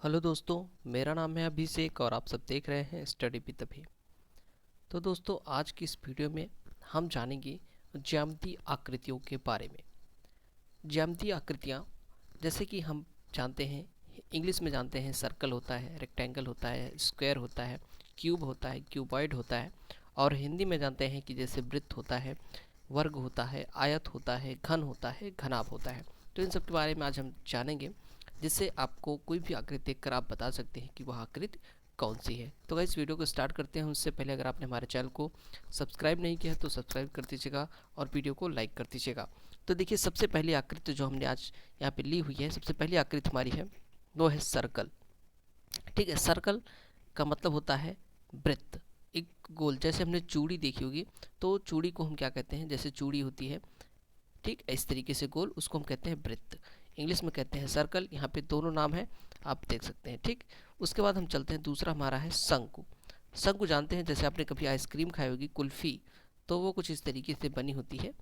Hello दोस्तों, मेरा नाम है अभिषेक और आप सब देख रहे हैं स्टडी विद अभि। तो दोस्तों, आज की इस वीडियो में हम जानेंगे ज्यामितीय आकृतियों के बारे में। ज्यामितीय आकृतियाँ जैसे कि हम जानते हैं, इंग्लिश में जानते हैं सर्कल होता है, रेक्टेंगल होता है, स्क्वायर होता है, क्यूब होता है, क्यूबॉइड होता है। और हिंदी में जानते हैं कि जैसे वृत्त होता है, वर्ग होता है, आयत होता है, घन होता है, घनाभ होता है। तो इन सब के बारे में आज हम जानेंगे, जिससे आपको कोई भी आकृति देखकर आप बता सकते हैं कि वह आकृति कौन सी है। तो गाइस, वीडियो को स्टार्ट करते हैं। उससे पहले अगर आपने हमारे चैनल को सब्सक्राइब नहीं किया है तो सब्सक्राइब कर दीजिएगा और वीडियो को लाइक कर दीजिएगा। तो देखिए, सबसे पहली आकृति जो हमने आज यहाँ पे ली हुई है, सबसे पहली आकृति हमारी है वो है सर्कल। ठीक है, सर्कल का मतलब होता है वृत्त, एक गोल। जैसे हमने चूड़ी देखी होगी, तो चूड़ी को हम क्या कहते हैं, जैसे चूड़ी होती है, ठीक, इस तरीके से गोल, उसको हम कहते हैं वृत्त। इंग्लिश में कहते हैं सर्कल। यहाँ पे दोनों नाम है, आप देख सकते हैं। ठीक, उसके बाद हम चलते हैं, दूसरा हमारा है शंकु। शंकु जानते हैं, जैसे आपने कभी आइसक्रीम खाई होगी, कुल्फ़ी, तो वो कुछ इस तरीके से बनी होती है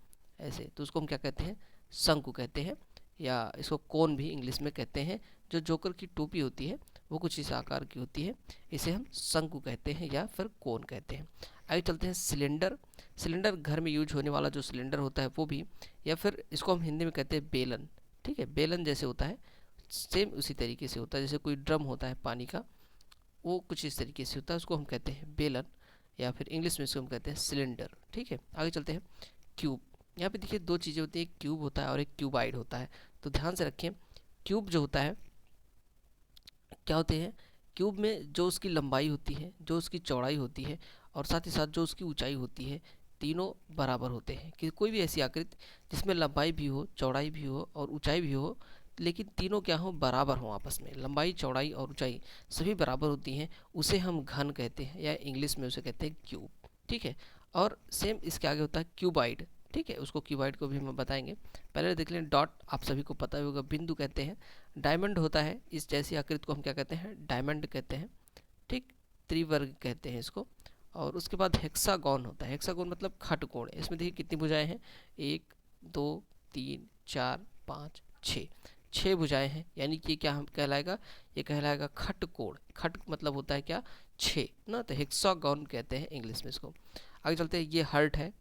ऐसे, तो उसको हम क्या कहते हैं, शंकु कहते हैं, या इसको कोन भी इंग्लिश में कहते हैं। जो जोकर की टोपी होती है वो कुछ इस आकार की होती है, इसे हम शंकु कहते हैं या फिर कोन कहते हैं। आगे चलते हैं सिलेंडर। सिलेंडर घर में यूज होने वाला जो सिलेंडर होता है वो भी, या फिर इसको हम हिंदी में कहते हैं बेलन। ठीक है, बेलन जैसे होता है, सेम उसी तरीके से होता है। जैसे कोई ड्रम होता है पानी का, वो कुछ इस तरीके से होता है, उसको हम कहते हैं बेलन, या फिर इंग्लिश में इसको हम कहते हैं सिलेंडर। ठीक है, आगे चलते हैं क्यूब। यहाँ पे देखिए दो चीज़ें होती है, एक क्यूब होता है और एक क्यूबाइड होता है। तो ध्यान से रखें, क्यूब जो होता है, क्या होते हैं, क्यूब में जो उसकी लंबाई होती है, जो उसकी चौड़ाई होती है, और साथ ही साथ जो उसकी ऊंचाई होती है, तीनों बराबर होते हैं। कि कोई भी ऐसी आकृति जिसमें लंबाई भी हो, चौड़ाई भी हो और ऊंचाई भी हो, लेकिन तीनों क्या हो, बराबर हो आपस में, लंबाई, चौड़ाई और ऊंचाई सभी बराबर होती हैं, उसे हम घन कहते हैं, या इंग्लिश में उसे कहते हैं क्यूब। ठीक है, और सेम इसके आगे होता है क्यूबाइड। ठीक है, उसको क्यूबाइड को भी हम बताएंगे। पहले देख लें, डॉट आप सभी को पता ही होगा, बिंदु कहते हैं। डायमंड होता है, इस जैसी आकृति को हम क्या कहते हैं, डायमंड कहते हैं। ठीक, त्रिवर्ग कहते हैं इसको। और उसके बाद हेक्सागोन होता है। हेक्सागोन मतलब खटकोण। इसमें देखिए कितनी भुजाएं हैं, एक, दो, तीन, चार, पाँच, छः, छः भुजाएं हैं, यानी कि क्या हम कहलाएगा, ये कहलाएगा खटकोण। खट मतलब होता है क्या, छः ना, तो हेक्सागोन कहते हैं इंग्लिश में इसको। आगे चलते हैं, ये हर्ट है।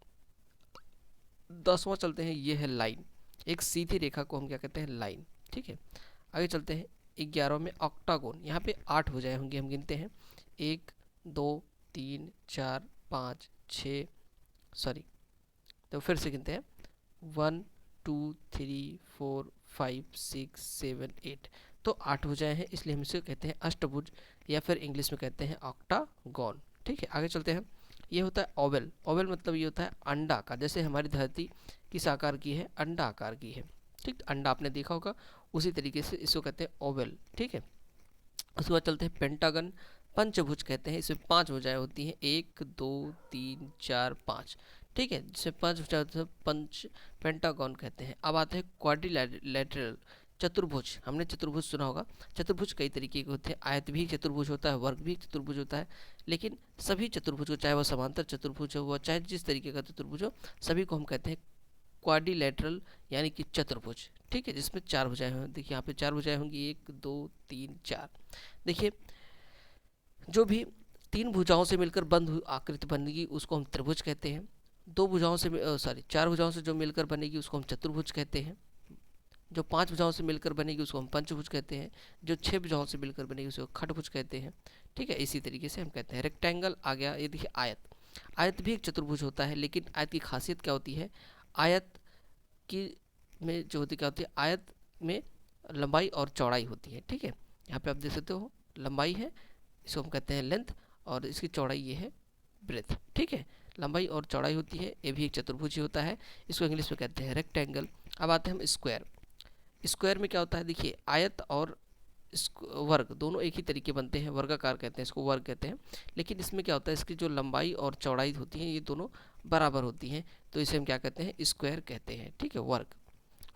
10वां चलते हैं, ये है लाइन। एक सीधी रेखा को हम क्या कहते हैं, लाइन। ठीक है, आगे चलते हैं 11 में ऑक्टागोन। यहाँ पे 8 भुजाएं होंगी, हम गिनते हैं, एक, दो, तीन, चार, पाँच, छः, सॉरी, तो फिर से गिनते हैं, 1 2 3 4 5 6 7 8। तो 8 भुजाएं हैं, इसलिए हम इसे कहते हैं अष्टभुज, या फिर इंग्लिश में कहते हैं ऑक्टागोन। ठीक है, आगे चलते हैं, ये होता है ओवल। ओवल मतलब ये होता है अंडा आकार। जैसे हमारी धरती किस आकार की है, अंडा आकार की है। ठीक, अंडा आपने देखा होगा, उसी तरीके से इसको कहते हैं ओवल। ठीक है, उसके बाद चलते हैं पेंटागन। पंचभुज कहते हैं, इसमें 5 भुजाएं होती हैं, 1 2 3 4 5। ठीक है, जिसमें 5 भुजाएं होती हैं, पंच पेंटागन कहते हैं। अब आते हैं क्वाड्रिलैटरल, चतुर्भुज। हमने चतुर्भुज सुना होगा। चतुर्भुज कई तरीके के होते हैं, आयत भी चतुर्भुज होता है, वर्ग भी चतुर्भुज होता है, लेकिन सभी चतुर्भुज को, चाहे वह समांतर चतुर्भुज हो, वह चाहे जिस तरीके का चतुर्भुज हो, सभी को हम कहते हैं क्वाड्रिलैटरल, यानी कि चतुर्भुज। ठीक है, जिसमें 4 भुजाएं होंगी। देखिए यहाँ पे 4 भुजाएं होंगी, 1 2 3 4। देखिए, जो भी 3 भुजाओं से मिलकर बंद हुई आकृति बनेगी उसको हम त्रिभुज कहते हैं। 2 भुजाओं से, सॉरी, 4 भुजाओं से जो मिलकर बनेगी उसको हम चतुर्भुज कहते हैं। जो 5 भुजाओं से मिलकर बनेगी उसको हम पंचभुज कहते हैं। जो 6 भुजाओं से मिलकर बनेगी उसको खटभुज कहते हैं। ठीक है, इसी तरीके से हम कहते हैं। रेक्टेंगल आ गया, ये देखिए आयत। आयत भी एक चतुर्भुज होता है, लेकिन आयत की खासियत क्या होती है, आयत की में जो होती क्या होती है, आयत में लंबाई और चौड़ाई होती है। ठीक है, यहाँ पे आप देख सकते हो, लंबाई है, इसको हम कहते हैं लेंथ, और इसकी चौड़ाई ये है ब्रेथ। ठीक है, लंबाई और चौड़ाई होती है, ये भी एक चतुर्भुज ही होता है, इसको इंग्लिश में कहते हैं रेक्टेंगल। अब आते हैं हम स्क्वायर। स्क्वायर में क्या होता है, देखिए आयत और वर्ग दोनों एक ही तरीके बनते हैं, वर्गाकार कहते हैं इसको, वर्ग कहते हैं। लेकिन इसमें क्या होता है, इसकी जो लंबाई और चौड़ाई होती है ये दोनों बराबर होती हैं, तो इसे हम क्या कहते हैं, स्क्वायर कहते हैं। ठीक है, वर्ग।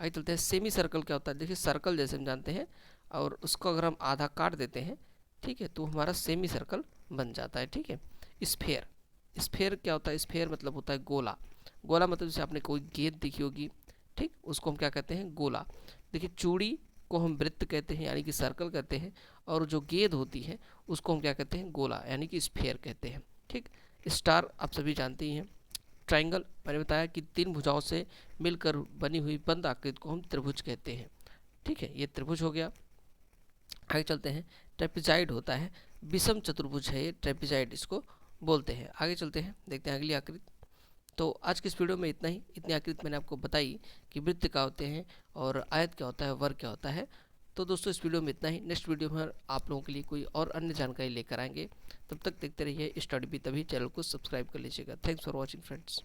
आगे चलते हैं, सेमी सर्कल क्या होता है। देखिए सर्कल जैसे हम जानते हैं, और उसको अगर हम आधा काट देते हैं, ठीक है, तो हमारा सेमी सर्कल बन जाता है। ठीक है, स्फेयर। स्फेयर क्या होता है, स्फेयर मतलब होता है गोला। गोला मतलब जैसे आपने कोई गेंद देखी होगी, ठीक, उसको हम क्या कहते हैं, गोला। देखिए चूड़ी को हम वृत्त कहते हैं यानी कि सर्कल कहते हैं, और जो गेंद होती है उसको हम क्या कहते हैं, गोला यानी कि स्फीयर कहते हैं। ठीक, स्टार आप सभी जानते ही हैं। ट्राइंगल मैंने बताया कि 3 भुजाओं से मिलकर बनी हुई बंद आकृति को हम त्रिभुज कहते हैं। ठीक है, ये त्रिभुज हो गया। आगे चलते हैं, ट्रेपेजाइड होता है, विषम चतुर्भुज है ये, ट्रेपेजाइड इसको बोलते हैं। आगे चलते हैं, देखते हैं अगली आकृति। तो आज की इस वीडियो में इतना ही। इतनी आकृति मैंने आपको बताई कि वृत्त क्या होते हैं और आयत क्या होता है, वर्ग क्या होता है। तो दोस्तों इस वीडियो में इतना ही। नेक्स्ट वीडियो में आप लोगों के लिए कोई और अन्य जानकारी लेकर आएंगे। तब तक देखते रहिए स्टडी भी, तभी चैनल को सब्सक्राइब कर लीजिएगा। Thanks for watching friends.